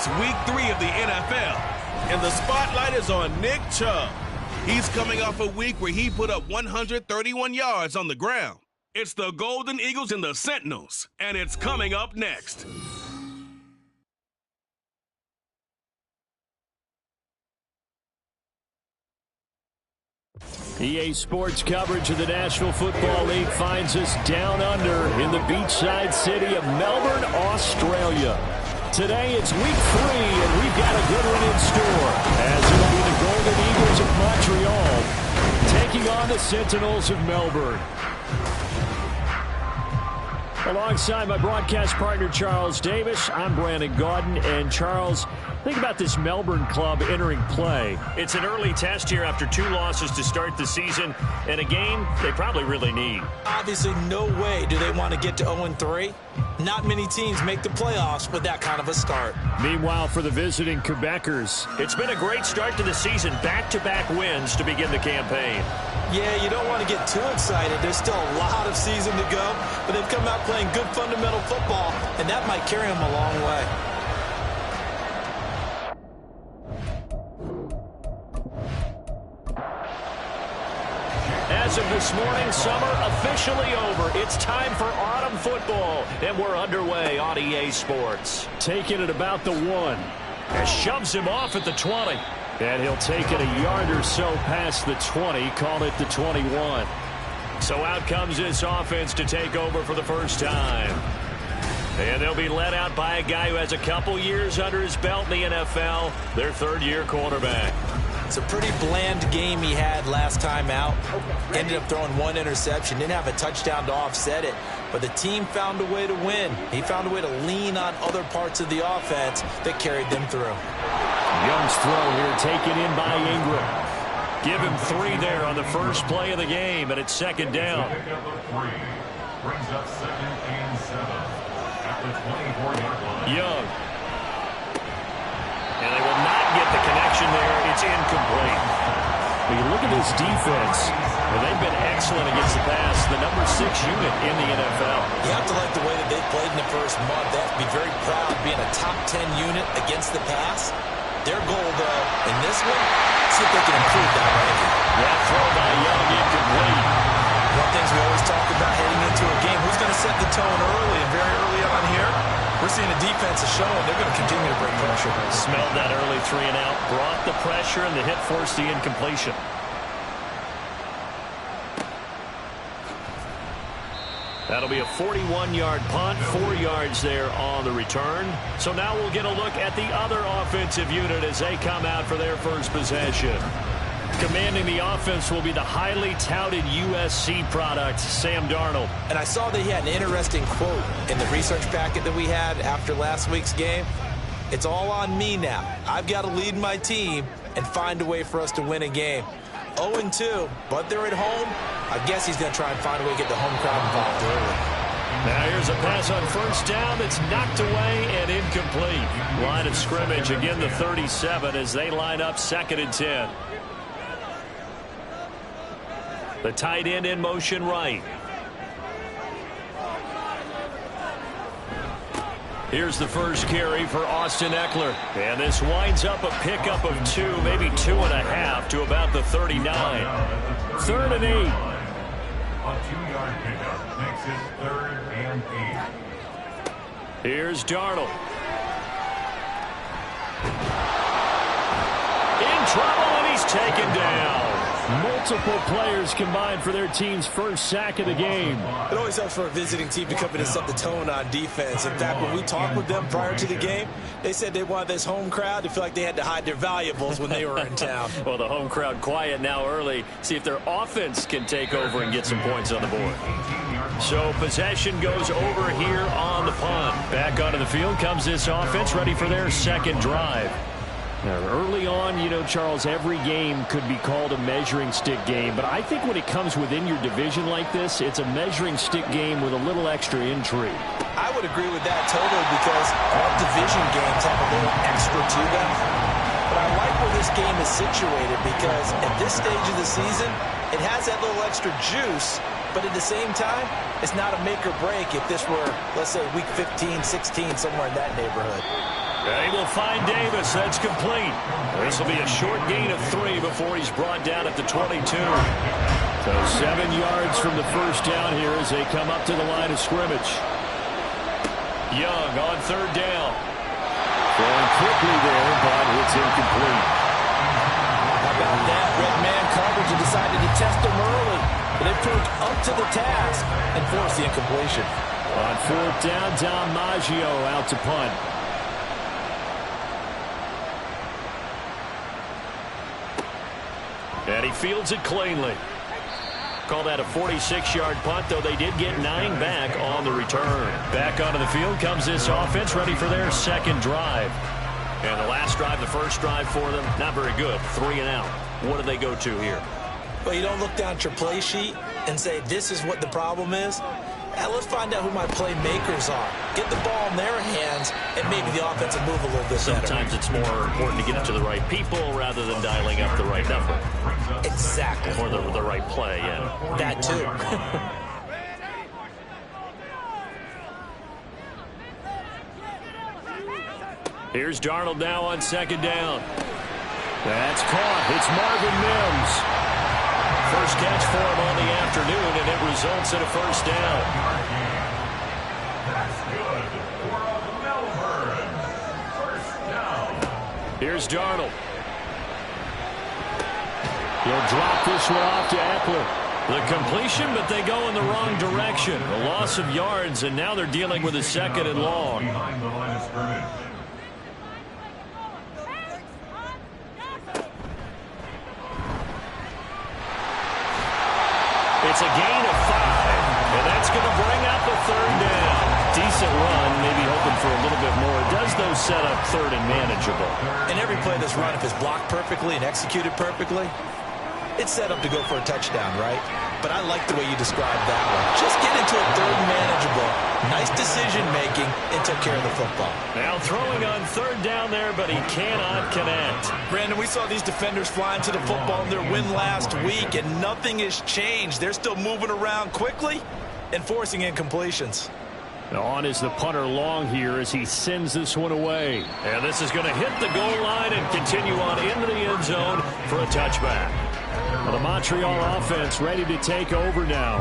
It's week 3 of the NFL, and the spotlight is on Nick Chubb. He's coming off a week where he put up 131 yards on the ground. It's the Golden Eagles and the Sentinels, and it's coming up next. EA Sports coverage of the National Football League finds us down under in the beachside city of Melbourne, Australia. Today it's week 3, and we've got a good one in store, as it'll be the Golden Eagles of Montreal taking on the Sentinels of Melbourne. Alongside my broadcast partner, Charles Davis, I'm Brandon Gaudin. And Charles, think about this Melbourne club entering play. It's an early test here after 2 losses to start the season, and a game they probably really need. Obviously, no way do they want to get to 0-3. Not many teams make the playoffs with that kind of a start. Meanwhile, for the visiting Quebecers, it's been a great start to the season. Back-to-back wins to begin the campaign. Yeah, you don't want to get too excited. There's still a lot of season to go, but they've come out playing good fundamental football, and that might carry them a long way. As of this morning, summer officially over. It's time for autumn football, and we're underway on EA Sports. Taking it about the 1. And shoves him off at the 20. And he'll take it a yard or so past the 20, call it the 21. So out comes this offense to take over for the first time. And they'll be led out by a guy who has a couple years under his belt in the NFL, their third-year quarterback. It's a pretty bland game he had last time out. Ended up throwing 1 interception. Didn't have a touchdown to offset it. But the team found a way to win. He found a way to lean on other parts of the offense that carried them through. Young's throw here taken in by Ingram. Give him 3 there on the first play of the game, and it's second down. Brings up 2nd and 7 at the 24-yard line. Young. And they will not get the connection there. It's incomplete. When you look at this defense, they've been excellent against the pass, the number 6 unit in the NFL. You have to like the way that they've played in the first month. They have to be very proud of being a top 10 unit against the pass. Their goal, though, in this one, see if they can improve that ranking. That throw by Young incomplete. One of the things we always talk about heading into a game, who's going to set the tone early and very early on here? We're seeing a defense is showing they're going to continue to bring pressure. Smelled that early 3 and out, brought the pressure, and the hit forced the incompletion. That'll be a 41-yard punt, 4 yards there on the return. So now we'll get a look at the other offensive unit as they come out for their first possession. Commanding the offense will be the highly touted USC product, Sam Darnold. And I saw that he had an interesting quote in the research packet that we had after last week's game. It's all on me now. I've got to lead my team and find a way for us to win a game. 0-2, but they're at home. I guess he's going to try and find a way to get the home crowd involved early. Now here's a pass on first down that's knocked away and incomplete. Line of scrimmage, again the 37 as they line up 2nd and 10. The tight end in motion right. Here's the first carry for Austin Eckler. And this winds up a pickup of 2, maybe 2.5 to about the 39. 3rd and 8. A 2-yard pickup makes it 3rd and 8. Here's Darnold. In trouble, and he's taken down. Multiple players combined for their team's first sack of the game. It always helps for a visiting team to come in and set the tone on defense. In fact, when we talked with them prior to the game, they said they wanted this home crowd to feel like they had to hide their valuables when they were in town. Well, the home crowd quiet now early. See if their offense can take over and get some points on the board. So possession goes over here on the punt. Back onto the field comes this offense, ready for their second drive. Now, early on, you know, Charles, every game could be called a measuring stick game. But I think when it comes within your division like this, it's a measuring stick game with a little extra intrigue. I would agree with that totally because all division games have a little extra to them. But I like where this game is situated because at this stage of the season, it has that little extra juice. But at the same time, it's not a make or break if this were, let's say, week 15, 16, somewhere in that neighborhood. He will find Davis. That's complete. This will be a short gain of 3 before he's brought down at the 22. So 7 yards from the first down here as they come up to the line of scrimmage. Young on third down. Going quickly there, but it's incomplete. How about that? Red man coverage and decided to test them early. But they proved up to the task and forced the incompletion. On fourth down, Dom Maggio out to punt. And he fields it cleanly. Call that a 46-yard punt, though they did get 9 back on the return. Back onto the field comes this offense, ready for their second drive. And the last drive, the first drive for them, not very good. 3 and out. What do they go to here? Well, you don't look down at your play sheet and say, this is what the problem is. Now let's find out who my playmakers are. Get the ball in their hands, and maybe the offense will move a little bit better. Sometimes it's more important to get it to the right people rather than dialing up the right number. Exactly. Or the right play, yeah. That too. Here's Darnold now on second down. That's caught. It's Marvin Mims. First catch for him on the afternoon, and it results in a first down. That's good for Melbourne. First down. Here's Darnold. He'll drop this one off to Eckler. The completion, but they go in the wrong direction. A loss of yards, and now they're dealing with a second and long. Behind the line of scrimmage. It's a gain of 5, and that's going to bring up a third down. Decent run, maybe hoping for a little bit more. It does, though, set up third and manageable. And every play that's run, if it's blocked perfectly and executed perfectly, it's set up to go for a touchdown, right? But I like the way you described that one. Just get into a third and manageable. Nice decision-making and took care of the football. Now throwing on third down there, but he cannot connect. Brandon, we saw these defenders flying to the football in their win last week, and nothing has changed. They're still moving around quickly and forcing incompletions. On is the punter Long here as he sends this one away. And this is going to hit the goal line and continue on into the end zone for a touchback. Well, the Montreal offense ready to take over now.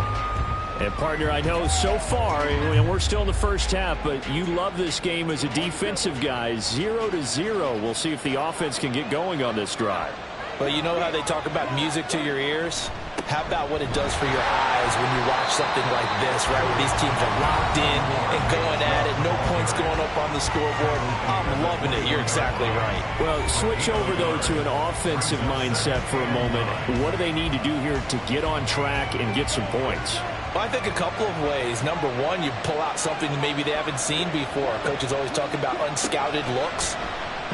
And, partner, I know so far, and we're still in the first half, but you love this game as a defensive guy. 0-0. We'll see if the offense can get going on this drive. Well, you know how they talk about music to your ears? How about what it does for your eyes when you watch something like this, right, where these teams are locked in and going at it, no points going up on the scoreboard, and I'm loving it. You're exactly right. Well, switch over, though, to an offensive mindset for a moment. What do they need to do here to get on track and get some points? Well, I think a couple of ways. Number one, you pull out something maybe they haven't seen before. Coaches always talk about unscouted looks.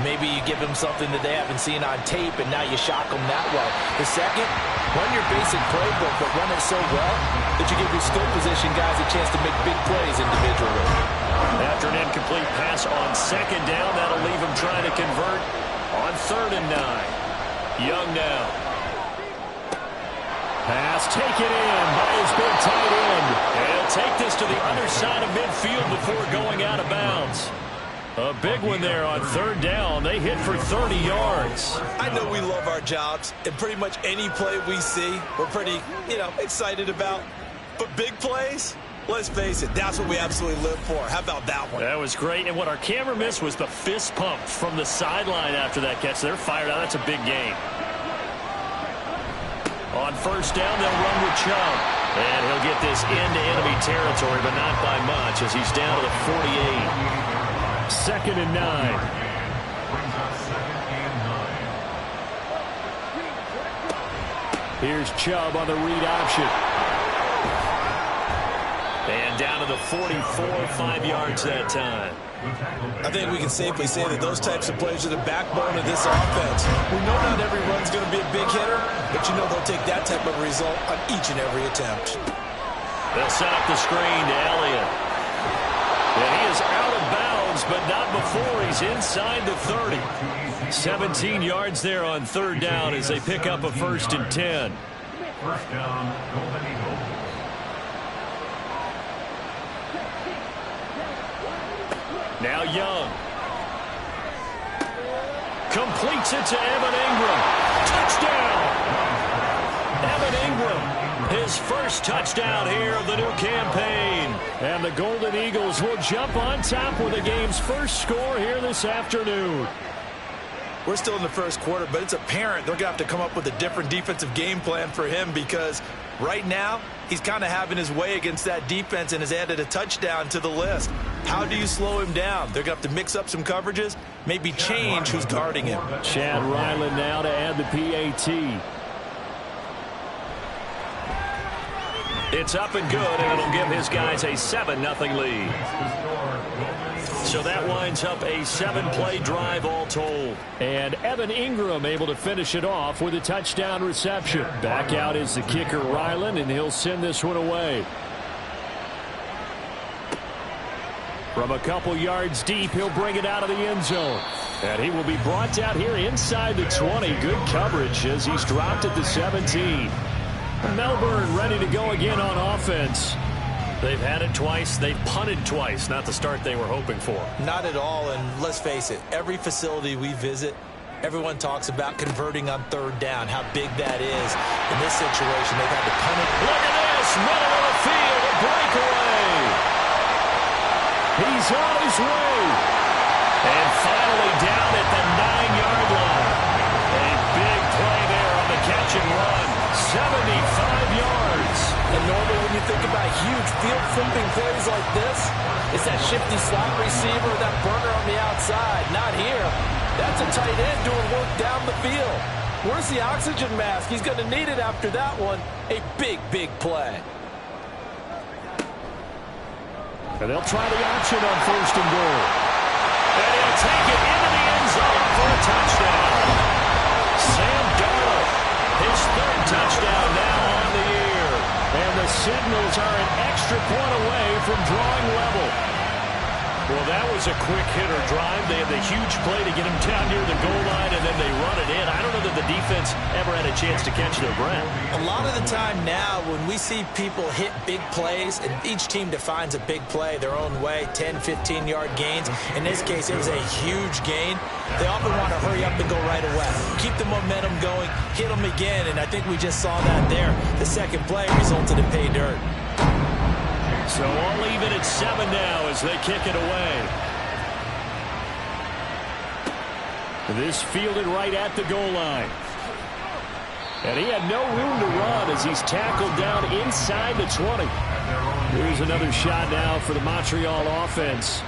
Maybe you give them something that they haven't seen on tape, and now you shock them that way. The second, run your basic playbook, but run it so well that you give your skill position guys a chance to make big plays individually. After an incomplete pass on second down, that'll leave him trying to convert on 3rd and 9. Young now. Pass taken in by his big tight end. And he'll take this to the other side of midfield before going out of bounds. A big one there on 3rd down. They hit for 30 yards. I know we love our jobs, and pretty much any play we see, we're pretty, excited about. But big plays, let's face it, that's what we absolutely live for. How about that one? That was great. And what our camera missed was the fist pump from the sideline after that catch. They're fired out. That's a big game. On 1st down, they'll run with Chubb. And he'll get this into enemy territory, but not by much as he's down to the 48. 2nd and 9. Brings up 2nd and 9. Here's Chubb on the read option. And down to the 44, 5 yards that time. I think we can safely say that those types of plays are the backbone of this offense. We know not every run's going to be a big hitter, but they'll take that type of result on each and every attempt. They'll set up the screen to Elliott. And he is out of bounds, but not before he's inside the 30. 17 yards there on 3rd down as they pick up a 1st and 10. First down, Golden Eagles. Now Young. Completes it to Evan Ingram. Touchdown! Evan Ingram, his first touchdown here of the new campaign. And the Golden Eagles will jump on top with the game's first score here this afternoon. We're still in the first quarter, but it's apparent they're going to have to come up with a different defensive game plan for him because right now he's kind of having his way against that defense and has added a touchdown to the list. How do you slow him down? They're going to have to mix up some coverages, maybe change who's guarding him. Chad Ryland now to add the PAT. It's up and good, and it'll give his guys a 7-0 lead. So that winds up a 7-play drive all told. And Evan Ingram able to finish it off with a touchdown reception. Back out is the kicker, Ryland, and he'll send this one away. From a couple yards deep, he'll bring it out of the end zone. And he will be brought down here inside the 20. Good coverage as he's dropped at the 17. Melbourne ready to go again on offense. They've had it twice. They've punted twice. Not the start they were hoping for. Not at all, and let's face it, every facility we visit, everyone talks about converting on third down, how big that is. In this situation, they've had to punt it. Look at this, middle of the field, a breakaway. He's on his way. And finally down at the 9-yard line. A big play there on the catch and run. 75 yards. And normally when you think about huge field flipping plays like this, it's that shifty slot receiver, that burner on the outside. Not here. That's a tight end doing work down the field. Where's the oxygen mask? He's going to need it after that one. A big, big play. And they'll try the option on 1st and goal. And he'll take it into the end zone for a touchdown. Sam Darnold, his 3rd touchdown now on the year. And the Sentinels are an extra point away from drawing level. Well, that was a quick hitter drive. They had the huge play to get him down near the goal line, and then they run it in. I don't know that the defense ever had a chance to catch their breath. A lot of the time now when we see people hit big plays, and each team defines a big play their own way, 10, 15-yard gains. In this case, it was a huge gain. They often want to hurry up and go right away. Keep the momentum going, hit them again, and I think we just saw that there. The second play resulted in pay dirt. So all even at 7 now as they kick it away. This fielded right at the goal line. And he had no room to run as he's tackled down inside the 20. Here's another shot now for the Montreal offense.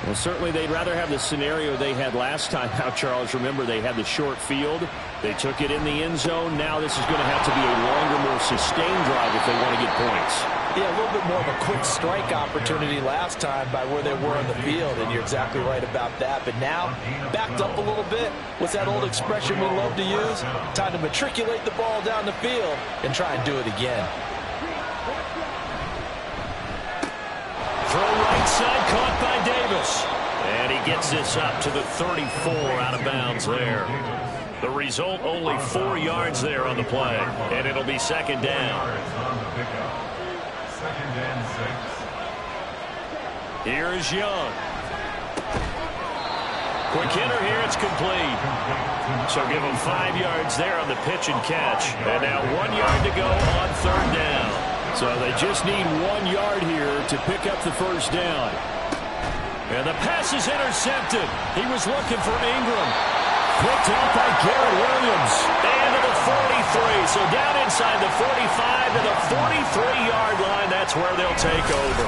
Well, certainly they'd rather have the scenario they had last time out, Charles. Remember, they had the short field. They took it in the end zone. Now this is going to have to be a longer, more sustained drive if they want to get points. Yeah, a little bit more of a quick strike opportunity last time by where they were on the field, and you're exactly right about that. But now, backed up a little bit. What's that old expression we love to use? Time to matriculate the ball down the field and try and do it again. Throw right side, caught by Davis. And he gets this up to the 34 out of bounds there. The result, only 4 yards there on the play. And it'll be 2nd down. Here's Young. Quick hitter here, it's complete. So give him 5 yards there on the pitch and catch. And now 1 yard to go on 3rd down. So they just need 1 yard here to pick up the 1st down. And the pass is intercepted. He was looking for Ingram. Picked up by Garrett Williams. And to the 43. So down inside the 45 to the 43-yard line. That's where they'll take over.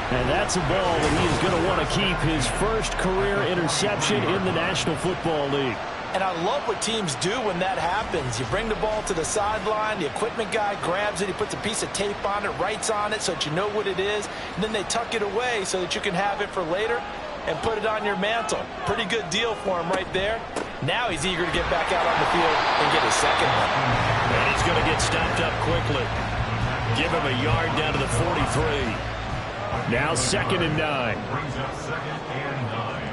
And that's a ball that he is going to want to keep, his first career interception in the National Football League. And I love what teams do when that happens. You bring the ball to the sideline, the equipment guy grabs it, he puts a piece of tape on it, writes on it so that you know what it is, and then they tuck it away so that you can have it for later and put it on your mantle. Pretty good deal for him right there. Now he's eager to get back out on the field and get his second one. And he's going to get stopped up quickly. Give him a yard down to the 43. Now 2nd and 9. Brings up 2nd and 9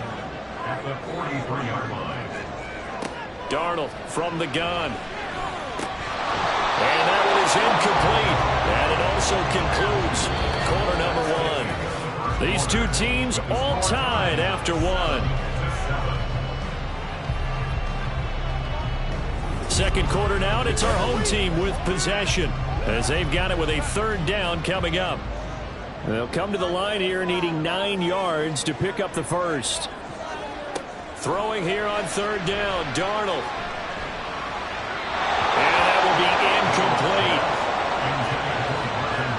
at the 43-yard line. Darnold from the gun. And that one is incomplete. And it also concludes quarter number 1. These two teams all tied after 1. Second quarter now, and it's our home team with possession as they've got it with a third down coming up. They'll come to the line here needing 9 yards to pick up the first. Throwing here on third down, Darnold. And that will be incomplete.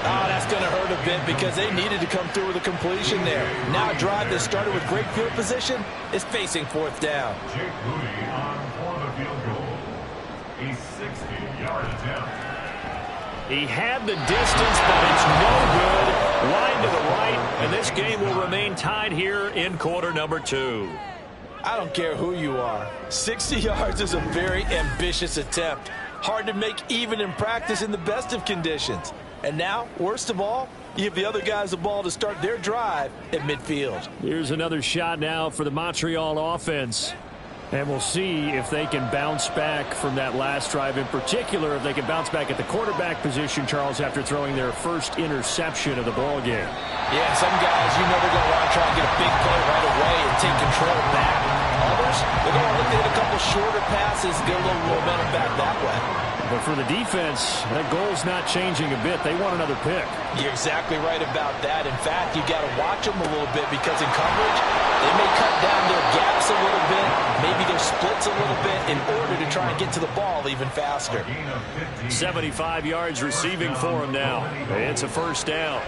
Oh, that's going to hurt a bit because they needed to come through with a completion there. Now a drive that started with great field position is facing fourth down. Jake Moody on for the field goal. A 60-yard attempt. He had the distance, but it's no good. Wide to the right, and this game will remain tied here in quarter number 2. I don't care who you are. 60 yards is a very ambitious attempt. Hard to make even in practice in the best of conditions. And now, worst of all, you give the other guys the ball to start their drive at midfield. Here's another shot now for the Montreal offense. And we'll see if they can bounce back from that last drive. In particular, if they can bounce back at the quarterback position, Charles, after throwing their first interception of the ball game. Yeah, some guys, you know they're going to want to try and get a big play right away and take control back. Others, they're going to look at a couple shorter passes, get a little momentum back that way. But for the defense, that goal's not changing a bit. They want another pick. You're exactly right about that. In fact, you got to watch them a little bit because in coverage, they may cut down their gaps a little bit, maybe their splits a little bit in order to try and get to the ball even faster. 75 yards receiving for him now. It's a first down.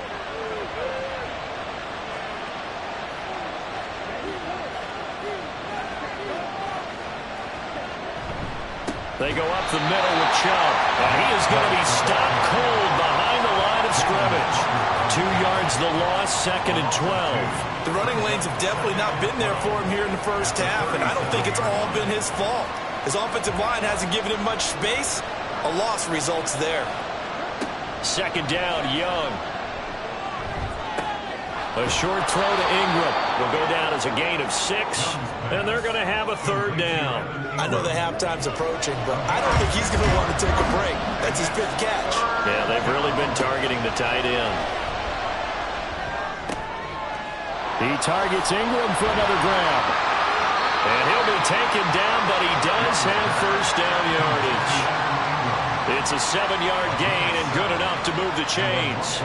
They go up the middle with Chubb, and he is going to be stopped cold behind the line of scrimmage. 2 yards the loss, second and 12. The running lanes have definitely not been there for him here in the first half, and I don't think it's all been his fault. His offensive line hasn't given him much space. A loss results there. Second down, Young. A short throw to Ingram will go down as a gain of 6, and they're going to have a third down. I know the halftime's approaching, but I don't think he's going to want to take a break. That's his 5th catch. Yeah, they've really been targeting the tight end. He targets Ingram for another grab. And he'll be taken down, but he does have first down yardage. It's a 7-yard gain and good enough to move the chains.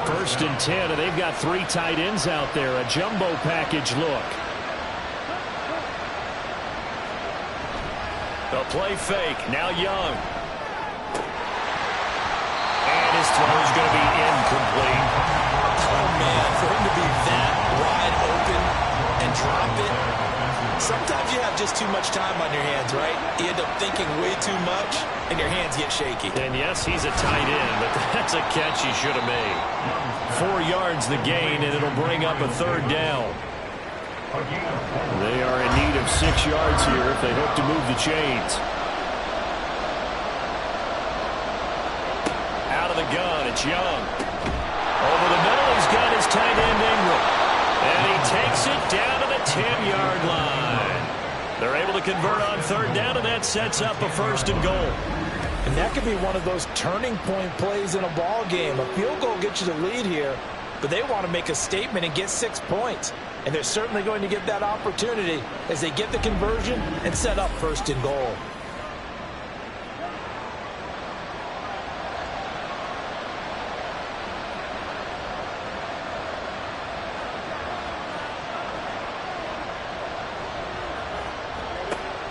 First and 10, and they've got 3 tight ends out there. A jumbo package look. A play fake. Now Young. And his throw is going to be incomplete. Oh, man, for him to be that wide open and drop it. Sometimes you have just too much time on your hands, right? You end up thinking way too much, and your hands get shaky. And yes, he's a tight end, but that's a catch he should have made. 4 yards the gain, and it'll bring up a third down. They are in need of 6 yards here if they hope to move the chains. Out of the gun, it's Young. Over the middle, he's got his tight end Ingram. And he takes it down to the 10-yard line. They're able to convert on third down, and that sets up a first and goal. And that could be one of those turning point plays in a ball game. A field goal gets you the lead here, but they want to make a statement and get 6 points. And they're certainly going to get that opportunity as they get the conversion and set up first and goal.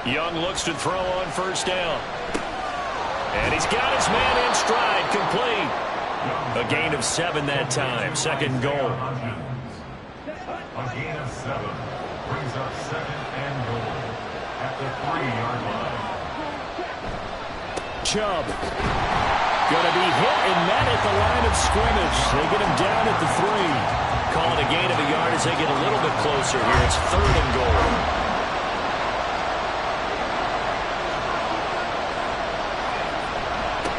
Young looks to throw on first down. And he's got his man in stride, complete. A gain of 7 that time, second goal. A gain of 7 brings up second and goal at the 3-yard line. Chubb going to be hit and met at the line of scrimmage. They get him down at the 3. Calling a gain of a yard as they get a little bit closer here. It's third and goal.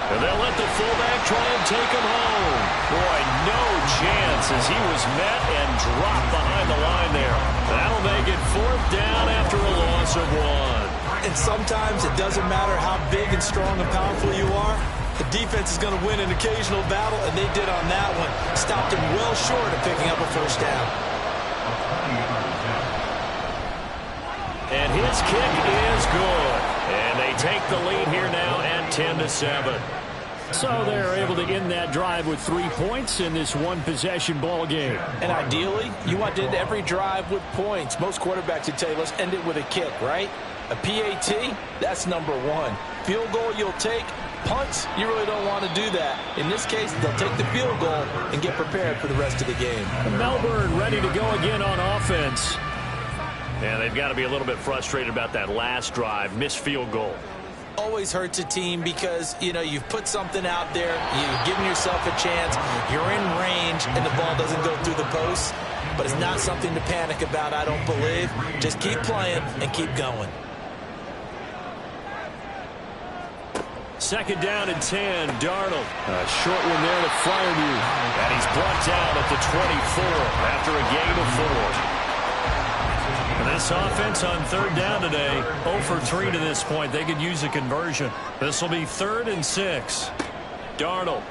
And they'll let the fullback try and take him home. Boy, no chance as he was met and dropped behind the line there. That'll make it fourth down after a loss of 1. And sometimes it doesn't matter how big and strong and powerful you are. The defense is going to win an occasional battle, and they did on that one. Stopped him well short of picking up a first down. And his kick is good. And they take the lead here now at 10-7. So they're able to end that drive with 3 points in this one-possession ball game. And ideally, you want to end every drive with points. Most quarterbacks would tell you, let's end it with a kick, right? A PAT, that's number one. Field goal you'll take. Punts, you really don't want to do that. In this case, they'll take the field goal and get prepared for the rest of the game. Melbourne ready to go again on offense. And they've got to be a little bit frustrated about that last drive, missed field goal. Always hurts a team because, you know, you've put something out there, you've given yourself a chance, you're in range, and the ball doesn't go through the post. But it's not something to panic about, I don't believe. Just keep playing and keep going. Second down and 10, Darnold. A short one there to Fryermuth. And he's brought down at the 24 after a gain of 4. And this offense on third down today, 0 for 3 to this point. They could use a conversion. This will be 3rd and 6. Darnold.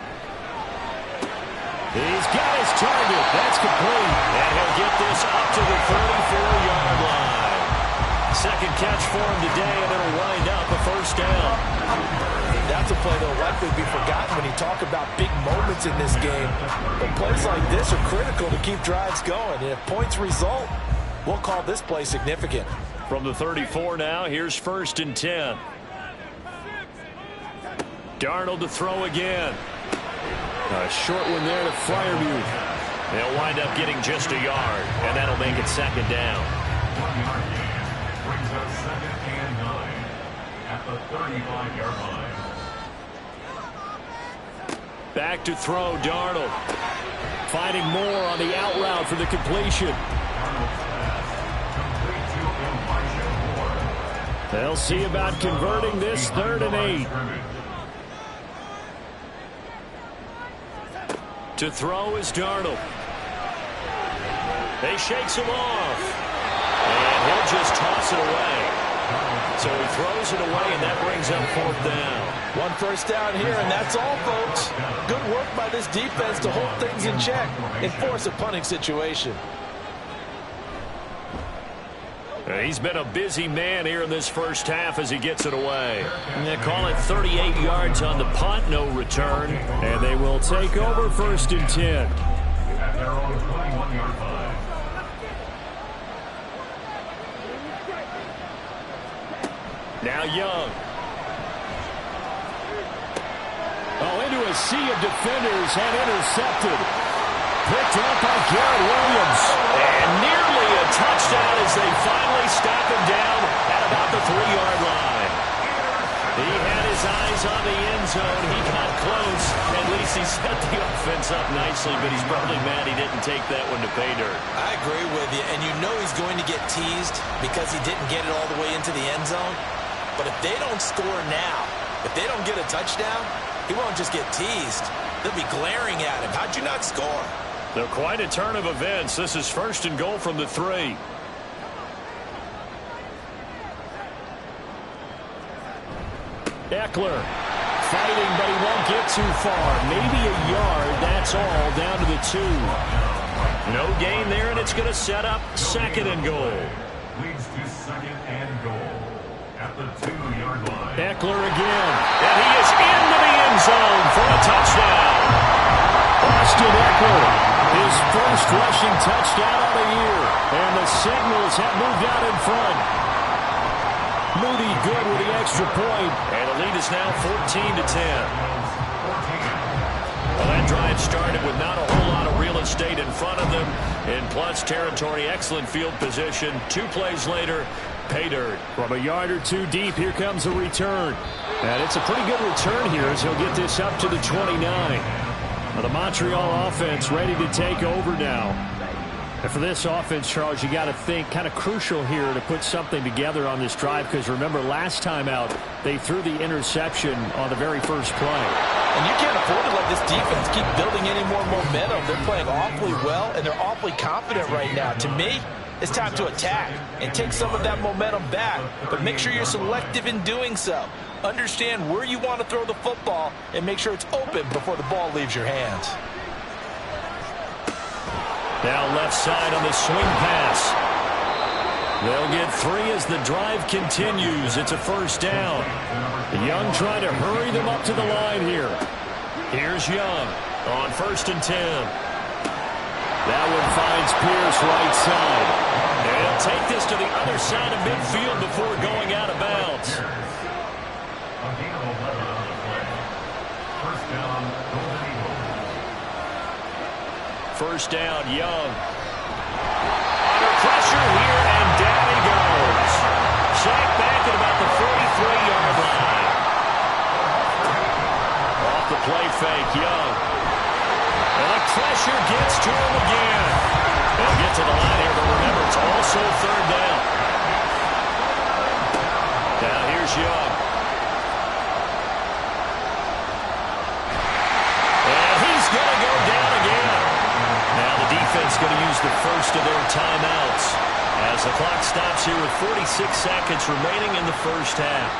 He's got his target. That's complete. And he'll get this up to the 34-yard line. Second catch for him today, and it'll wind up a first down. That's a play that will likely be forgotten when you talk about big moments in this game. But plays like this are critical to keep drives going. And if points result, we'll call this play significant. From the 34 now, here's 1st and 10. Darnold to throw again. A short one there to Fryermuth. They'll wind up getting just a yard, and that'll make it 2nd down. 1-yard gain brings up 2nd and 9 at the 35-yard line. Back to throw, Darnold. Finding more on the out route for the completion. They'll see about converting this 3rd and 8. To throw is Darnold. They shakes him off. And he'll just toss it away. So he throws it away, and that brings up 4th down. 1 first down here, and that's all, folks. Good work by this defense to hold things in check and force a punting situation. He's been a busy man here in this first half as he gets it away. And they call it 38 yards on the punt, no return. And they will take over 1st and 10. At their own 21-yard line. Now Young. Oh, into a sea of defenders and intercepted. Picked up by Garrett Williams. And nearly a touchdown as they finally stop him down at about the 3-yard line. He had his eyes on the end zone. He got close. At least he set the offense up nicely, but he's probably mad he didn't take that one to pay dirt. I agree with you, and you know he's going to get teased because he didn't get it all the way into the end zone. But if they don't score now, if they don't get a touchdown, he won't just get teased. They'll be glaring at him. How'd you not score? They're quite a turn of events. This is 1st and goal from the 3. Eckler fighting, but he won't get too far. Maybe a yard, that's all, down to the 2. No gain there, and it's going to set up 2nd and goal. Leads to 2nd and goal at the 2-yard line. Eckler again. And he is into the end zone for a touchdown. Austin Eckler, his first rushing touchdown of the year. And the Sentinels have moved out in front. Moody good with the extra point. And the lead is now 14-10. Well, that drive started with not a whole lot of real estate in front of them. In plus territory, excellent field position. 2 plays later, pay dirt. From a yard or 2 deep, here comes a return. And it's a pretty good return here as he'll get this up to the 29. Now the Montreal offense ready to take over now. And for this offense, Charles, you got to think kind of crucial here to put something together on this drive, because remember last time out they threw the interception on the very first play. And you can't afford to let this defense keep building any more momentum. They're playing awfully well, and they're awfully confident right now. To me, it's time to attack and take some of that momentum back, but make sure you're selective in doing so. Understand where you want to throw the football and make sure it's open before the ball leaves your hands. Now left side on the swing pass. They'll get 3 as the drive continues. It's a first down. Young trying to hurry them up to the line here. Here's Young on 1st and 10. That one finds Pierce right side. And he'll take this to the other side of midfield before going out of bounds. A gain of 11 on the play. First down, Golden Eagles. First down, Young. Under pressure here, and down he goes. Sacked back at about the 43-yard line. Off the play fake, Young. And the pressure gets to him again. They'll get to the line here, but remember, it's also 3rd down. Now here's Young. And he's going to go down again. Now the defense going to use the first of their timeouts as the clock stops here with 46 seconds remaining in the first half.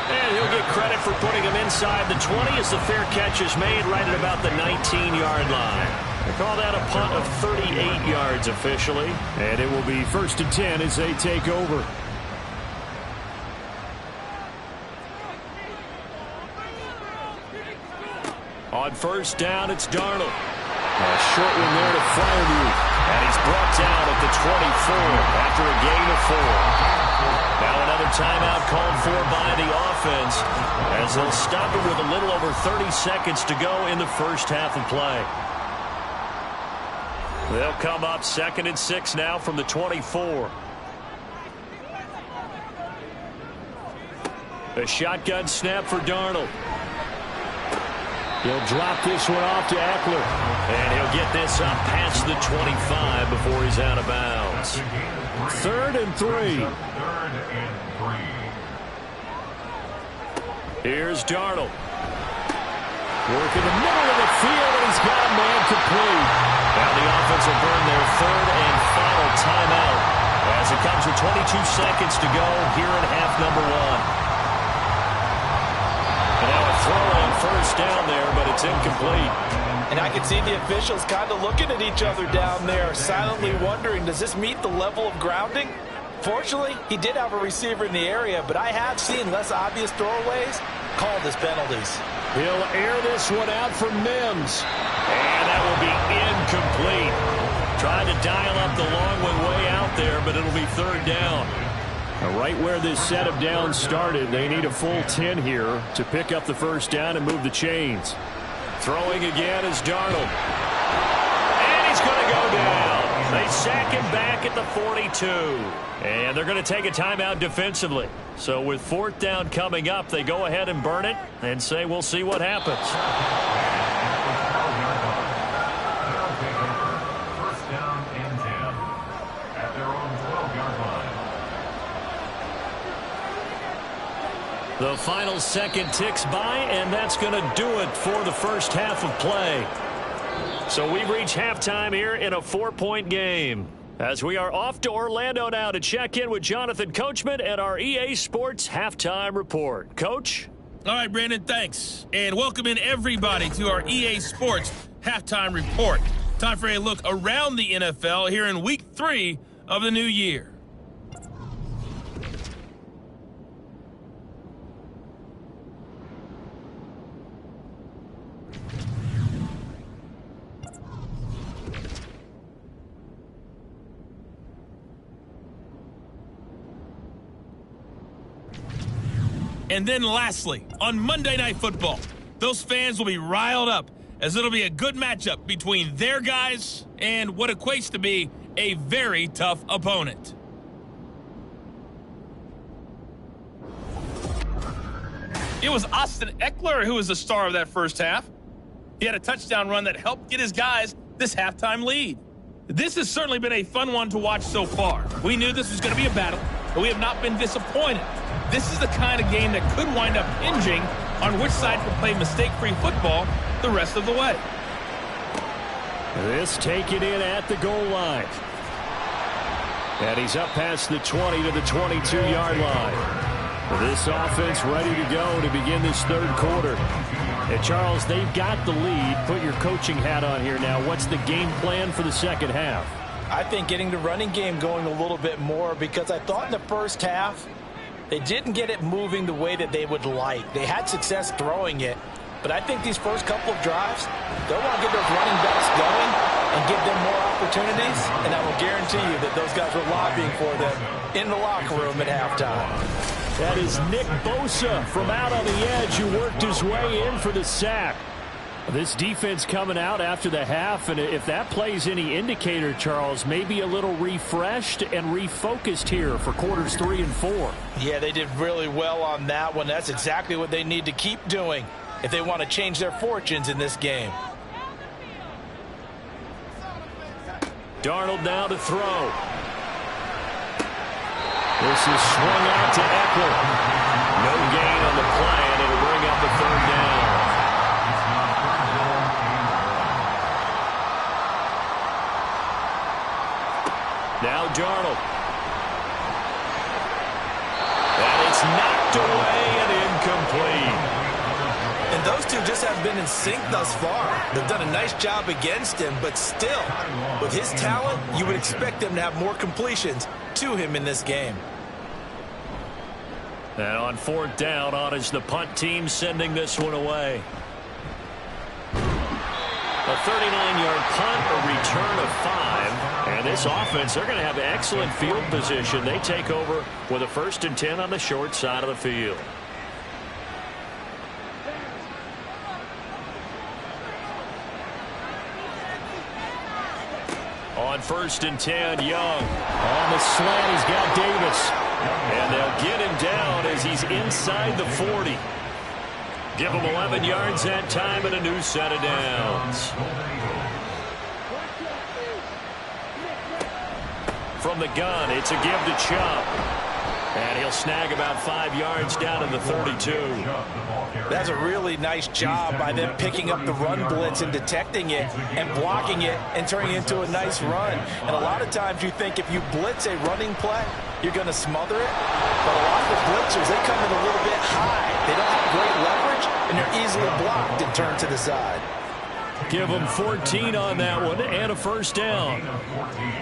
And he'll get credit for putting him inside the 20 as the fair catch is made right at about the 19-yard line. They call that a punt of 38 yards officially. And it will be 1st and 10 as they take over. On 1st down, it's Darnold. A short one there to Fireview. And he's brought down at the 24 after a gain of 4. Now another timeout called for by the offense as they'll stop it with a little over 30 seconds to go in the first half of play. They'll come up 2nd and 6 now from the 24. A shotgun snap for Darnold. He'll drop this one off to Eckler. And he'll get this up past the 25 before he's out of bounds. 3rd and 3. Here's Darnold. Working the middle of the field, and he's got a man complete. Now the offense will burn their 3rd and final timeout as it comes with 22 seconds to go here in half number 1. And now a throw on 1st down there, but it's incomplete. And I can see the officials kind of looking at each other down there, silently wondering, does this meet the level of grounding? Fortunately, he did have a receiver in the area, but I have seen less obvious throwaways called as penalties. He'll air this one out for Mims. And that will be incomplete. Trying to dial up the long one way out there, but it'll be 3rd down. Right where this set of downs started, they need a full 10 here to pick up the first down and move the chains. Throwing again is Darnold. And he's going to go down. They sack him back at the 42. And they're going to take a timeout defensively. So with 4th down coming up, they go ahead and burn it and say we'll see what happens. First down and 10 at their own 12-yard line. The final second ticks by, and that's going to do it for the first half of play. So we've reached halftime here in a 4-point game. As we are off to Orlando now to check in with Jonathan Coachman at our EA Sports Halftime Report. Coach? All right, Brandon, thanks. And welcome in everybody to our EA Sports Halftime Report. Time for a look around the NFL here in Week 3 of the new year. And then lastly, on Monday Night Football, those fans will be riled up as it'll be a good matchup between their guys and what equates to be a very tough opponent. It was Austin Eckler who was the star of that first half. He had a touchdown run that helped get his guys this halftime lead. This has certainly been a fun one to watch so far. We knew this was going to be a battle, but we have not been disappointed. This is the kind of game that could wind up hinging on which side can play mistake-free football the rest of the way. This taken in at the goal line. And he's up past the 20 to the 22-yard line. This offense ready to go to begin this third quarter. And Charles, they've got the lead. Put your coaching hat on here now. What's the game plan for the second half? I think getting the running game going a little bit more, because I thought in the first half they didn't get it moving the way that they would like. They had success throwing it, but I think these first couple of drives, they'll want to get those running backs going and give them more opportunities, and I will guarantee you that those guys were lobbying for them in the locker room at halftime. That is Nick Bosa from out on the edge who worked his way in for the sack. This defense coming out after the half, and if that plays any indicator, Charles, maybe a little refreshed and refocused here for quarters 3 and 4. Yeah, they did really well on that one. That's exactly what they need to keep doing if they want to change their fortunes in this game. Darnold now to throw. This is swung out to Eckler. No gain on the play, and it'll bring up the 3rd down. Now Darnold. And it's knocked away and incomplete. And those two just haven't been in sync thus far. They've done a nice job against him, but still, with his talent, you would expect them to have more completions to him in this game. And on 4th down, on is the punt team sending this one away. A 39-yard punt, a return of 5. And this offense, they're going to have excellent field position. They take over with a 1st and 10 on the short side of the field. On 1st and 10, Young. On the slant, he's got Davis. And they'll get him down as he's inside the 40. Give him 11 yards that time and a new set of downs. From the gun, it's a give to Chubb. And he'll snag about 5 yards down in the 32. That's a really nice job by them picking up the run blitz and detecting it and blocking it and turning it into a nice run. And a lot of times you think if you blitz a running play, you're going to smother it. But a lot of the blitzers, they come in a little bit high. They don't have great leverage, and they're easily blocked and turned to the side. Give them 14 on that one and a 1st down.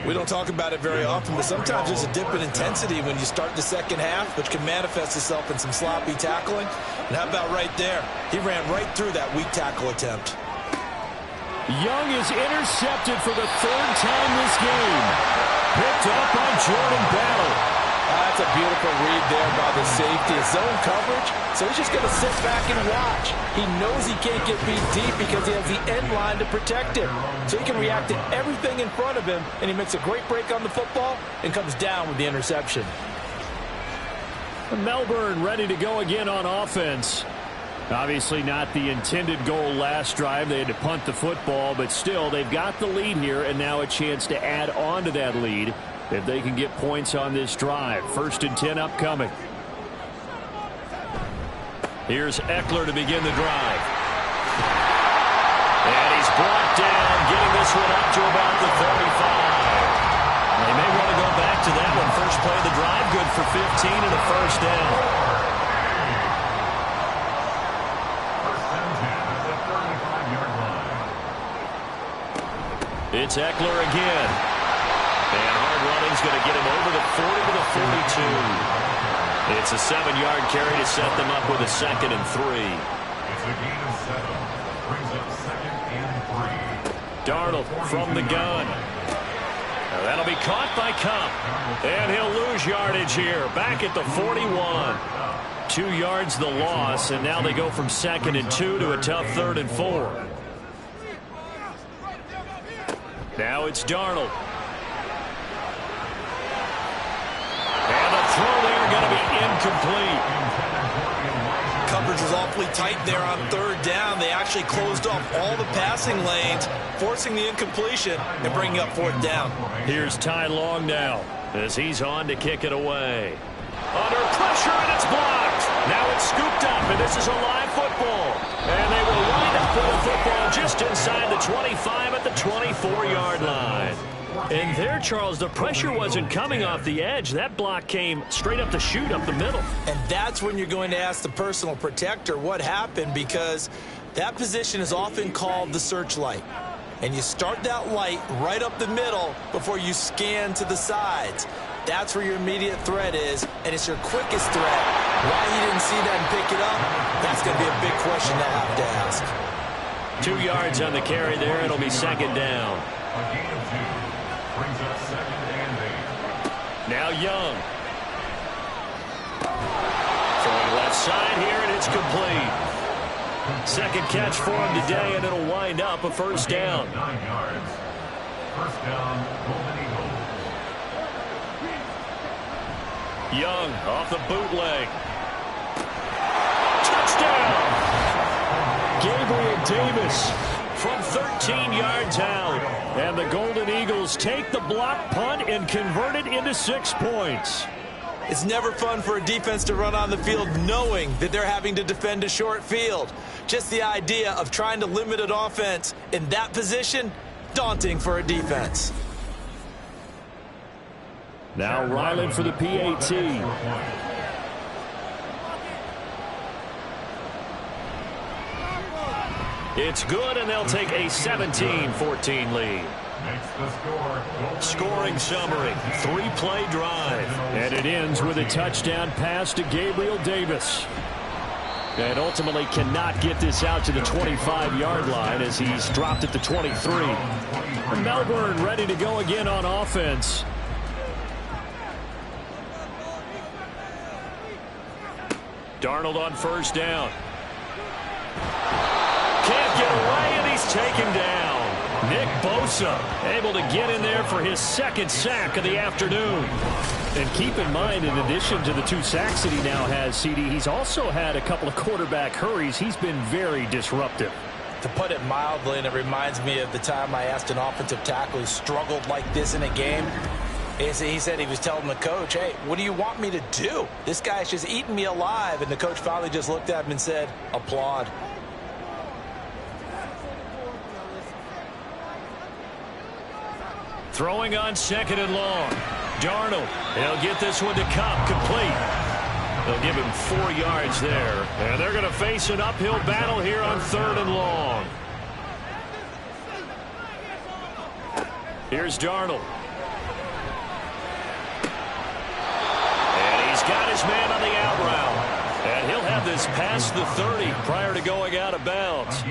We don't talk about it very often, but sometimes there's a dip in intensity when you start the second half, which can manifest itself in some sloppy tackling. And how about right there? He ran right through that weak tackle attempt. Young is intercepted for the 3rd time this game. Picked up by Jordan Battle. That's a beautiful read there by the safety. It's zone coverage, so he's just going to sit back and watch. He knows he can't get beat deep because he has the end line to protect him. So he can react to everything in front of him, and he makes a great break on the football and comes down with the interception. Melbourne ready to go again on offense. Obviously not the intended goal last drive. They had to punt the football, but still they've got the lead here, and now a chance to add on to that lead if they can get points on this drive. 1st and 10 upcoming. Here's Eckler to begin the drive. And he's brought down, getting this one up to about the 35. They may want to go back to that one. First play of the drive, good for 15 and a 1st down. It's Eckler again. And hard running's going to get him over the 40 to the 42. It's a 7-yard carry to set them up with a 2nd and 3. It's a gain of 7. Brings up 2nd and 3. Darnold from the gun. Now that'll be caught by Cup. And he'll lose yardage here. Back at the 41. 2 yards the loss, and now they go from 2nd and 2 to a tough 3rd and 4. Now it's Darnold. And the throw there going to be incomplete. Coverage was awfully tight there on 3rd down. They actually closed off all the passing lanes, forcing the incompletion and bringing up 4th down. Here's Ty Long now as he's on to kick it away. Under pressure, and it's blocked. Now it's scooped up, and this is a live football. And they will wind up with a football just inside the 25 at the 24-yard line. And there, Charles, the pressure wasn't coming off the edge. That block came straight up the chute up the middle. And that's when you're going to ask the personal protector what happened, because that position is often called the searchlight. And you start that light right up the middle before you scan to the sides. That's where your immediate threat is, and it's your quickest threat. Why he didn't see that and pick it up, that's going to be a big question to have to ask. 2 yards on the carry there. It'll be second down. A gain of 2 brings up 2nd and 8. Now Young. Throwing left side here, and it's complete. Second catch for him today, and it'll wind up a first down. 9 yards. First down, Golden Eagles. Young off the bootleg. Touchdown! Gabriel Davis from 13 yards out. And the Golden Eagles take the block punt and convert it into 6 points. It's never fun for a defense to run on the field knowing that they're having to defend a short field. Just the idea of trying to limit an offense in that position, daunting for a defense. Now Ryland for the PAT. It's good, and they'll take a 17-14 lead. Makes the score. Scoring summary, 3-play drive. And it ends with a touchdown pass to Gabriel Davis. And ultimately cannot get this out to the 25-yard line as he's dropped at the 23. Melbourne ready to go again on offense. Darnold on first down. Can't get away, and he's taken down. Nick Bosa able to get in there for his second sack of the afternoon. And keep in mind, in addition to the 2 sacks that he now has, CD, he's also had a couple of quarterback hurries. He's been very disruptive. To put it mildly, and it reminds me of the time I asked an offensive tackle who struggled like this in a game. He said he was telling the coach, hey, what do you want me to do? This guy's just eating me alive. And the coach finally just looked at him and said, applaud. Throwing on second and long. Darnold, he'll get this one to Cup, complete. They'll give him 4 yards there. And they're going to face an uphill battle here on 3rd and long. Here's Darnold. And he's got his man on the out route. And he'll have this past the 30 prior to going out of bounds.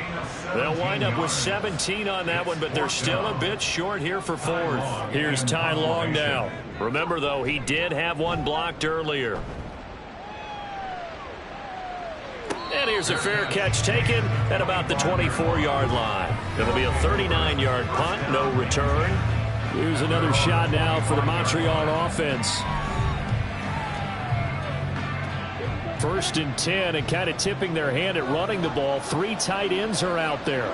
They'll wind up with 17 on that one, but they're still a bit short here for 4th. Here's Ty Long now. Remember, though, he did have one blocked earlier. And here's a fair catch taken at about the 24-yard line. It'll be a 39-yard punt, no return. Here's another shot now for the Montreal offense. 1st and 10, and kind of tipping their hand at running the ball. 3 tight ends are out there.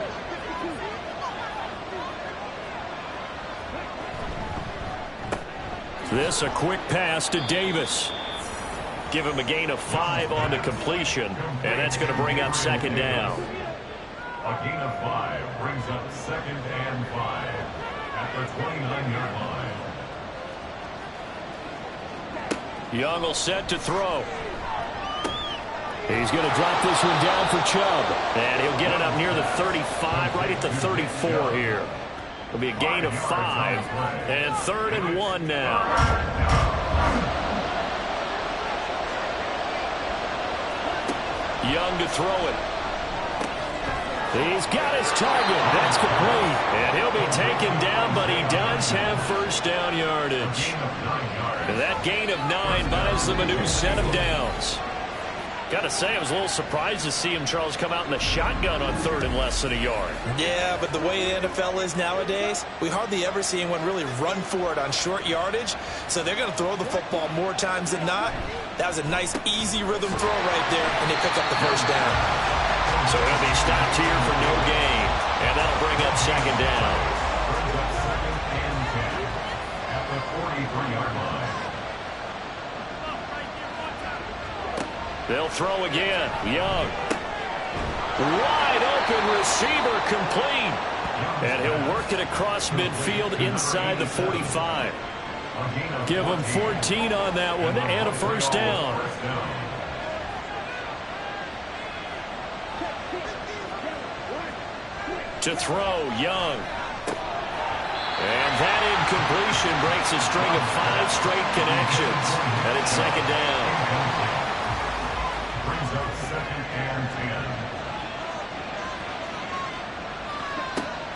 This a quick pass to Davis. Give him a gain of 5 on the completion, and that's going to bring up 2nd down. A gain of 5 brings up 2nd and 5 at the 29-yard line. Young will set to throw. He's going to drop this one down for Chubb. And he'll get it up near the 35, right at the 34 here. It'll be a gain of 5. And 3rd and 1 now. Young to throw it. He's got his target. That's complete. And he'll be taken down, but he does have first down yardage. And that gain of 9 buys them a new set of downs. Got to say, I was a little surprised to see him, Charles, come out in the shotgun on 3rd and less than a yard. Yeah, but the way the NFL is nowadays, we hardly ever see anyone really run for it on short yardage. So they're going to throw the football more times than not. That was a nice, easy rhythm throw right there, and they pick up the first down. So he'll be stopped here for no gain, and that'll bring up 2nd down. Brings up 2nd and 10 at the 43-yard line. They'll throw again. Young. Wide open receiver, complete. And he'll work it across midfield inside the 45. Give him 14 on that one and a first down. To throw, Young. And that incompletion breaks a string of 5 straight connections. And it's second down. Brings up 2nd and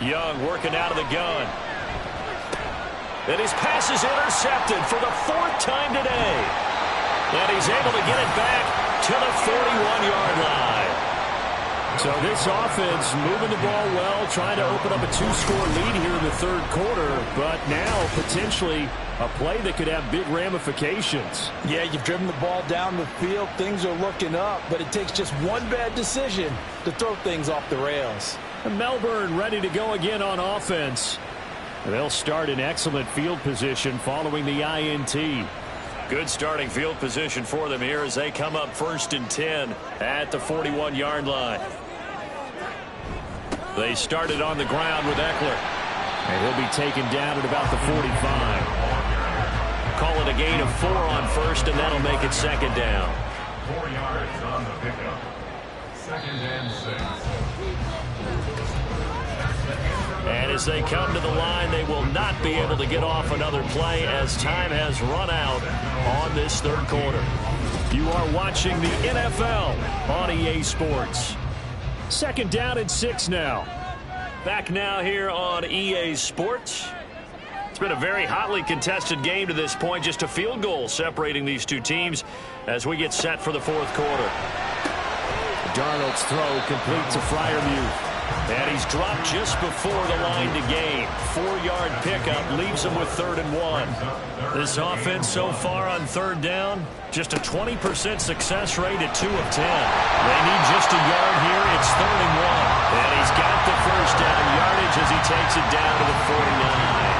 10. Young working out of the gun. And his pass is intercepted for the 4th time today. And he's able to get it back to the 41-yard line. So this offense moving the ball well, trying to open up a 2-score lead here in the 3rd quarter, but now potentially a play that could have big ramifications. Yeah, you've driven the ball down the field. Things are looking up, but it takes just one bad decision to throw things off the rails. And Melbourne ready to go again on offense. They'll start in excellent field position following the INT. Good starting field position for them here as they come up 1st and 10 at the 41-yard line. They started on the ground with Eckler. And he'll be taken down at about the 45. Call it a gain of 4 on 1st, and that'll make it 2nd down. 4 yards on the pickup. 2nd and 6. And as they come to the line, they will not be able to get off another play as time has run out on this 3rd quarter. You are watching the NFL on EA Sports. 2nd down and 6 now. Back now here on EA Sports. It's been a very hotly contested game to this point. Just a field goal separating these two teams as we get set for the 4th quarter. Darnold's throw complete to Freiermuth. And he's dropped just before the line to gain. 4-yard pickup leaves him with 3rd and 1. This offense so far on 3rd down, just a 20% success rate at 2 of 10. They need just a yard here. It's 3rd and 1. And he's got the 1st down yardage as he takes it down to the 49.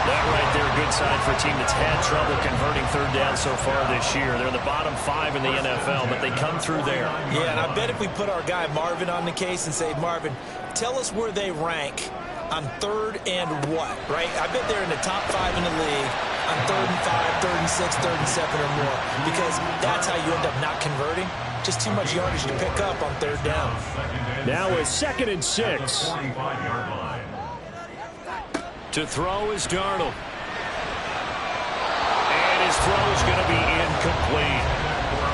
That right there, good sign for a team that's had trouble converting 3rd down so far this year. They're the bottom 5 in the NFL, but they come through there. Yeah, and I bet if we put our guy Marvin on the case and say, Marvin, tell us where they rank on 3rd and what, right? I bet they're in the top 5 in the league on 3rd and 5, 3rd and 6, 3rd and 7 or more, because that's how you end up not converting. Just too much yardage to pick up on 3rd down. Now it's 2nd and 6. 45-yard line. To throw is Darnold. And his throw is going to be incomplete.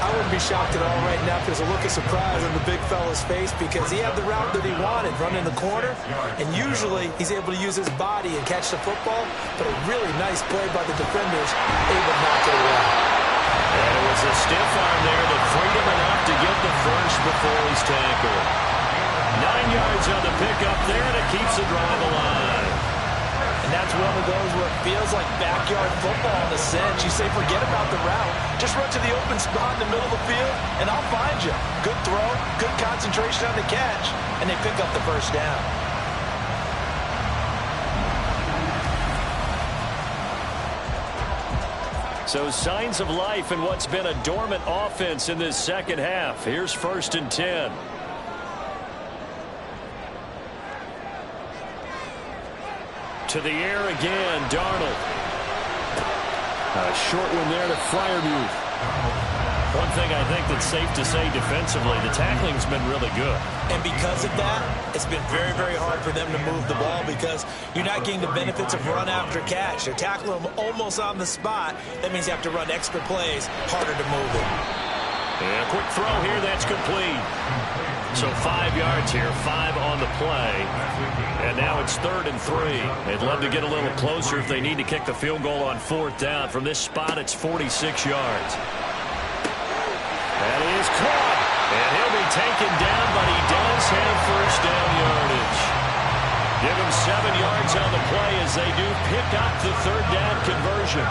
I wouldn't be shocked at all right now if there's a look of surprise on the big fella's face because he had the route that he wanted, running the corner, and usually he's able to use his body and catch the football, but a really nice play by the defenders, able to knock it away. And it was a stiff arm there that freed him enough to get the first before he's tackled. 9 yards on the pickup there, and it keeps the drive alive. And that's one of those where it feels like backyard football in a sense. You say, forget about the route. Just run to the open spot in the middle of the field, and I'll find you. Good throw, good concentration on the catch, and they pick up the 1st down. So signs of life in what's been a dormant offense in this 2nd half. Here's 1st and 10. To the air again, Darnold. A short one there to Freiermuth. One thing I think that's safe to say defensively, the tackling's been really good. And because of that, it's been very, very hard for them to move the ball because you're not getting the benefits of run after catch. They're tackling them almost on the spot. That means you have to run extra plays, harder to move it. And a quick throw here, that's complete. So 5 yards here, 5 on the play. And now it's 3rd and 3. They'd love to get a little closer if they need to kick the field goal on 4th down. From this spot, it's 46 yards. That is caught. And he'll be taken down, but he does have 1st down yardage. Give him 7 yards on the play as they do pick up the 3rd down conversion.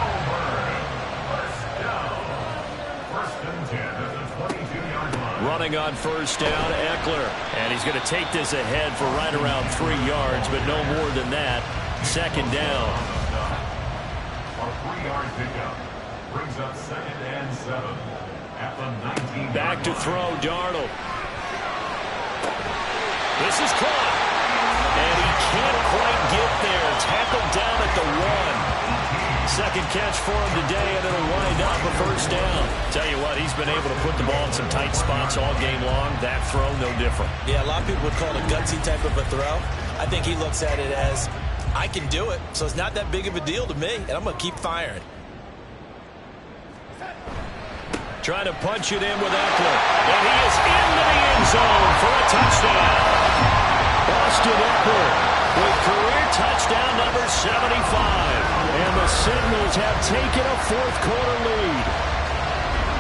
Running on 1st down, Eckler. And he's going to take this ahead for right around 3 yards, but no more than that. 2nd down. A 3-yard pickup brings up 2nd and 7 at the 19. Back to throw, Darnold. This is caught. And he can't quite get there. Tackled down at the 1. 2nd catch for him today, and it'll wind up a 1st down. Tell you what, he's been able to put the ball in some tight spots all game long. That throw, no different. Yeah, a lot of people would call it a gutsy type of a throw. I think he looks at it as I can do it, so it's not that big of a deal to me, and I'm going to keep firing. Trying to punch it in with Eckler. And he is into the end zone for a touchdown. Austin Eckler with career touchdown number 75. And the Sentinels have taken a fourth-quarter lead.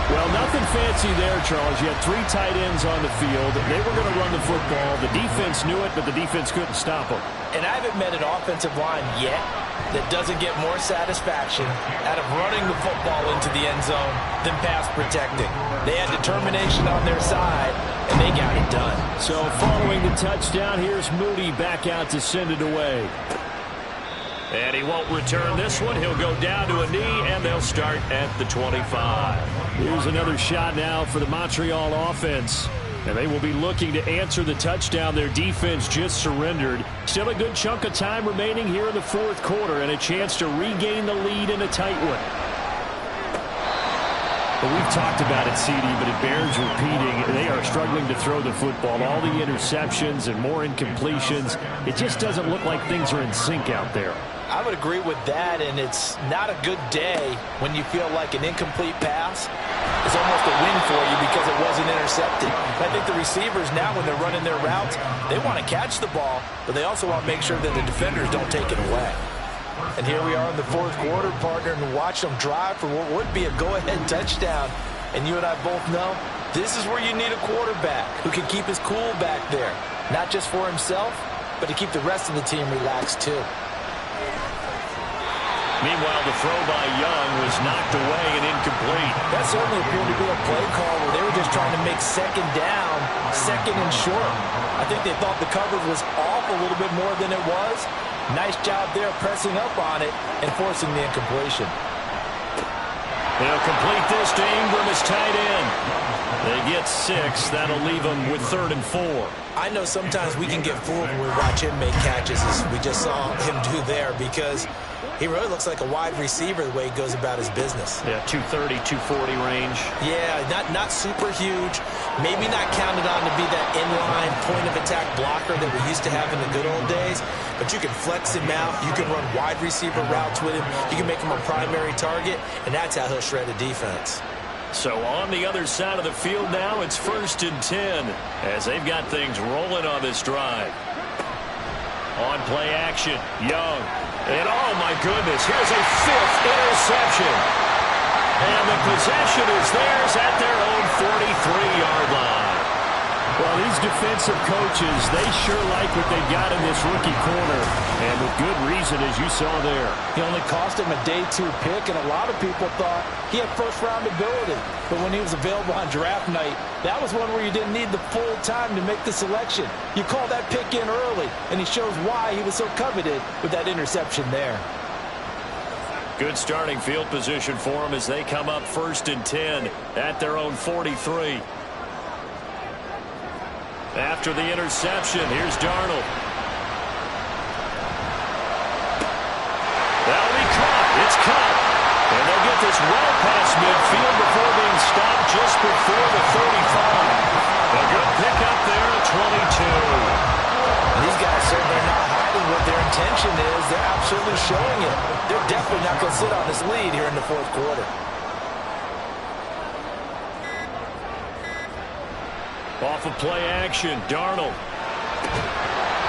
Well, nothing fancy there, Charles. You had 3 tight ends on the field. They were going to run the football. The defense knew it, but the defense couldn't stop them. And I haven't met an offensive line yet that doesn't get more satisfaction out of running the football into the end zone than pass protecting. They had determination on their side, and they got it done. So following the touchdown, here's Moody back out to send it away. And he won't return this one. He'll go down to a knee, and they'll start at the 25. Here's another shot now for the Montreal offense. And they will be looking to answer the touchdown their defense just surrendered. Still a good chunk of time remaining here in the fourth quarter and a chance to regain the lead in a tight one. Well, we've talked about it, CD, but it bears repeating. They are struggling to throw the football. All the interceptions and more incompletions. It just doesn't look like things are in sync out there. I would agree with that, and it's not a good day when you feel like an incomplete pass is almost a win for you because it wasn't intercepted. I think the receivers now, when they're running their routes, they want to catch the ball, but they also want to make sure that the defenders don't take it away. And here we are in the fourth quarter, partner, and watch them drive for what would be a go-ahead touchdown. And you and I both know this is where you need a quarterback who can keep his cool back there, not just for himself, but to keep the rest of the team relaxed too. Meanwhile, the throw by Young was knocked away and incomplete. That certainly appeared to be a play call where they were just trying to make second down, second and short. I think they thought the coverage was off a little bit more than it was. Nice job there pressing up on it and forcing the incompletion. They'll complete this to Ingram as tight end. They get 6. That'll leave them with 3rd and 4. I know sometimes we can get fooled when we watch him make catches, as we just saw him do there, because he really looks like a wide receiver the way he goes about his business. Yeah, 230, 240 range. Yeah, not super huge. Maybe not counted on to be that inline point-of-attack blocker that we used to have in the good old days, but you can flex him out. You can run wide receiver routes with him. You can make him a primary target, and that's how he'll shred a defense. So on the other side of the field now, it's 1st and 10 as they've got things rolling on this drive. On play action, Young. And oh my goodness, here's a 5th interception. And the possession is theirs at their own 43-yard line. Well, these defensive coaches, they sure like what they got in this rookie corner. And with good reason, as you saw there. He only cost him a day 2 pick, and a lot of people thought he had first-round ability. But when he was available on draft night, that was one where you didn't need the full time to make the selection. You call that pick in early, and he shows why he was so coveted with that interception there. Good starting field position for them as they come up 1st and 10 at their own 43. After the interception, here's Darnold. That'll be caught. It's caught. And they'll get this well past midfield before being stopped just before the 35. A good pickup there at 22. These guys said they're not hiding what their intention is. They're absolutely showing it. They're definitely not going to sit on this lead here in the fourth quarter. Off of play action, Darnold.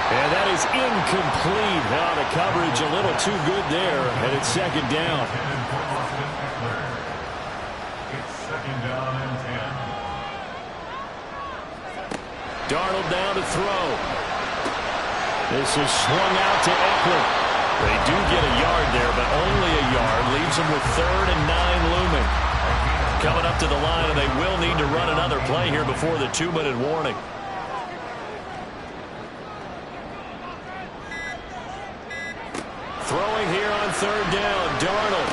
And that is incomplete. Now the coverage a little too good there, and it's 2nd down. It's 2nd down and 10. Darnold down to throw. This is swung out to Eckler. They do get a yard there, but only a yard. Leaves them with 3rd and 9 looming. Coming up to the line, and they will need to run another play here before the 2-minute warning. Throwing here on 3rd down, Darnold.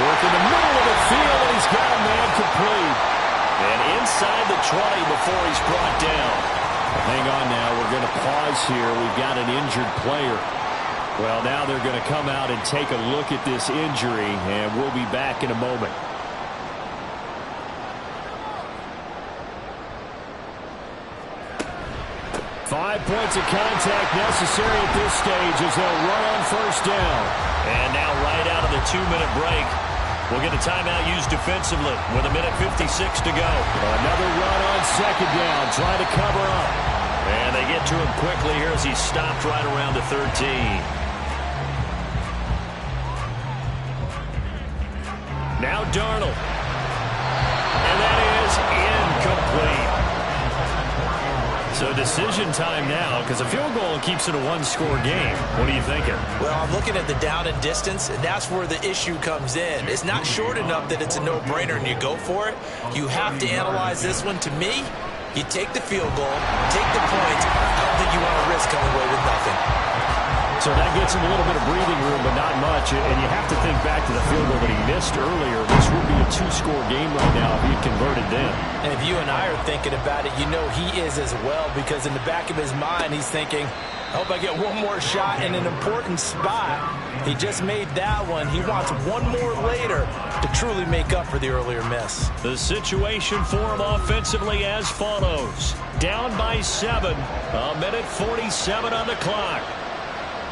Work in the middle of the field, and he's got a man complete. And inside the 20 before he's brought down. Hang on now, we're going to pause here. We've got an injured player. Well, now they're going to come out and take a look at this injury, and we'll be back in a moment. 5 points of contact necessary at this stage as they'll run on first down. And now right out of the 2-minute break, we'll get a timeout used defensively with 1:56 to go. Another run on second down, trying to cover up. And they get to him quickly here as he stopped right around the 13. Now Darnold. And that is incomplete. So decision time now, because a field goal keeps it a one-score game. What are you thinking? Well, I'm looking at the down and distance, and that's where the issue comes in. It's not short enough that it's a no-brainer and you go for it. You have to analyze this one. To me, you take the field goal, take the points. I don't think you want to risk coming away with nothing. So that gets him a little bit of breathing room, but not much. And you have to think back to the field goal that he missed earlier. This would be a 2-score game right now if he had converted then. And if you and I are thinking about it, you know he is as well, because in the back of his mind, he's thinking, I hope I get one more shot in an important spot. He just made that one. He wants one more later to truly make up for the earlier miss. The situation for him offensively as follows. Down by 7, 1:47 on the clock.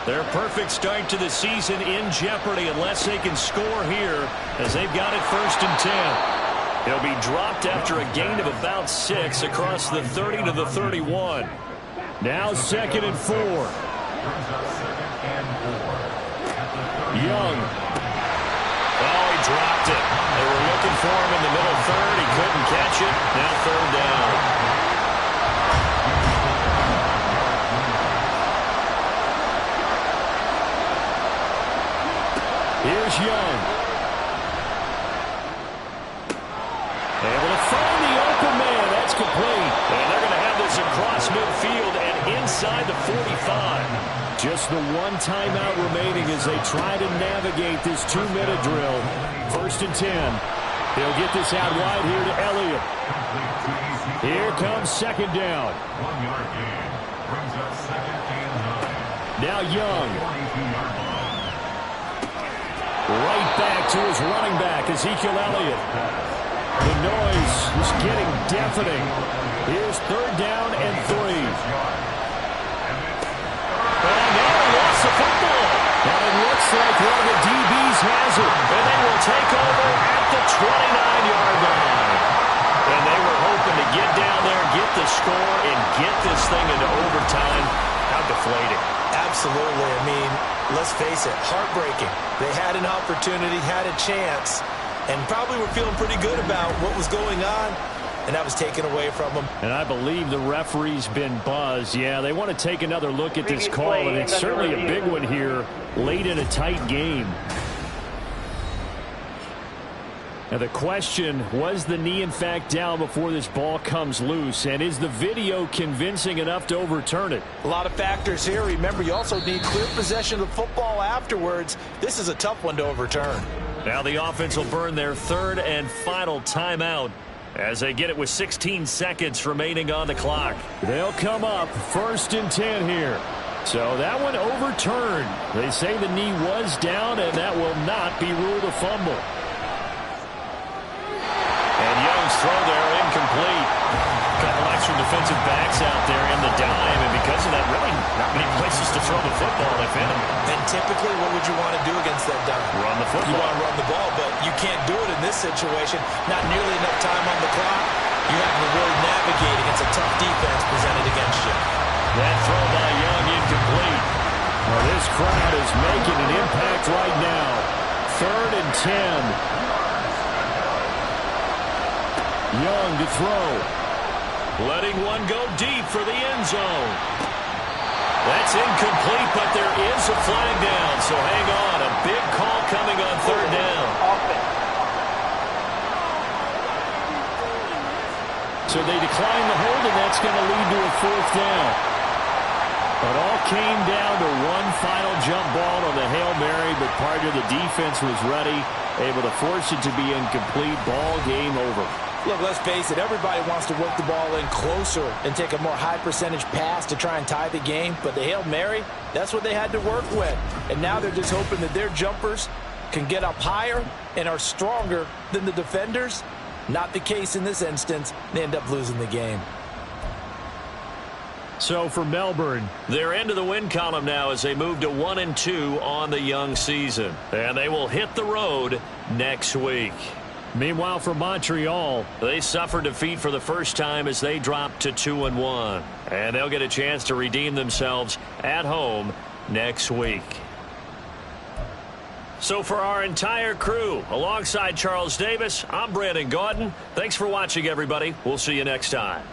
Their perfect start to the season in jeopardy unless they can score here, as they've got it 1st and 10. He'll be dropped after a gain of about 6 across the 30 to the 31. Now 2nd and 4. Young. Oh, he dropped it. They were looking for him in the middle third. He couldn't catch it. Now 3rd down. Here's Young. Able to find the open man. That's complete. And they're going to have this across midfield and inside the 45. Just the one timeout remaining as they try to navigate this 2-minute drill. 1st and 10. They'll get this out wide here to Elliott. Here comes 2nd down. 1-yard gain brings up 2nd and 9. Now Young. Right back to his running back, Ezekiel Elliott. The noise is getting deafening. Here's 3rd down and 3. And now he lost the football. Now it looks like one of the DBs has it. And they will take over at the 29-yard line. And they were hoping to get down there, get the score, and get this thing into overtime. How deflating. Absolutely. I mean, let's face it, heartbreaking. They had an opportunity, had a chance, and probably were feeling pretty good about what was going on, and that was taken away from them. And I believe the referee's been buzzed. Yeah, they want to take another look at this call, and it's certainly a big one here late in a tight game. Now the question, was the knee in fact down before this ball comes loose? And is the video convincing enough to overturn it? A lot of factors here. Remember, you also need clear possession of the football afterwards. This is a tough one to overturn. Now the offense will burn their 3rd and final timeout as they get it with 16 seconds remaining on the clock. They'll come up 1st and 10 here. So that one overturned. They say the knee was down, and that will not be ruled a fumble. And Young's throw there incomplete. A couple extra defensive backs out there in the dime, and because of that, really not many places to throw the football, if any. And typically, what would you want to do against that dime? Run the football. You want to run the ball, but you can't do it in this situation. Not nearly enough time on the clock. You have to really navigate against a tough defense presented against you. That throw by Young incomplete. Well, this crowd is making an impact right now. 3rd and 10. Young to throw. Letting one go deep for the end zone. That's incomplete, but there is a flag down, so hang on. A big call coming on 3rd down. So they decline the hold, and that's going to lead to a 4th down. It all came down to one final jump ball on the Hail Mary, but part of the defense was ready, able to force it to be incomplete. Ball game over. Look, let's face it, everybody wants to work the ball in closer and take a more high-percentage pass to try and tie the game. But the Hail Mary, that's what they had to work with. And now they're just hoping that their jumpers can get up higher and are stronger than the defenders. Not the case in this instance. They end up losing the game. So for Melbourne, they're into the win column now as they move to 1-2 on the young season. And they will hit the road next week. meanwhile for Montreal, they suffered defeat for the first time as they dropped to 2-1. And they'll get a chance to redeem themselves at home next week. So for our entire crew, alongside Charles Davis, I'm Brandon Gaudin. Thanks for watching, everybody. We'll see you next time.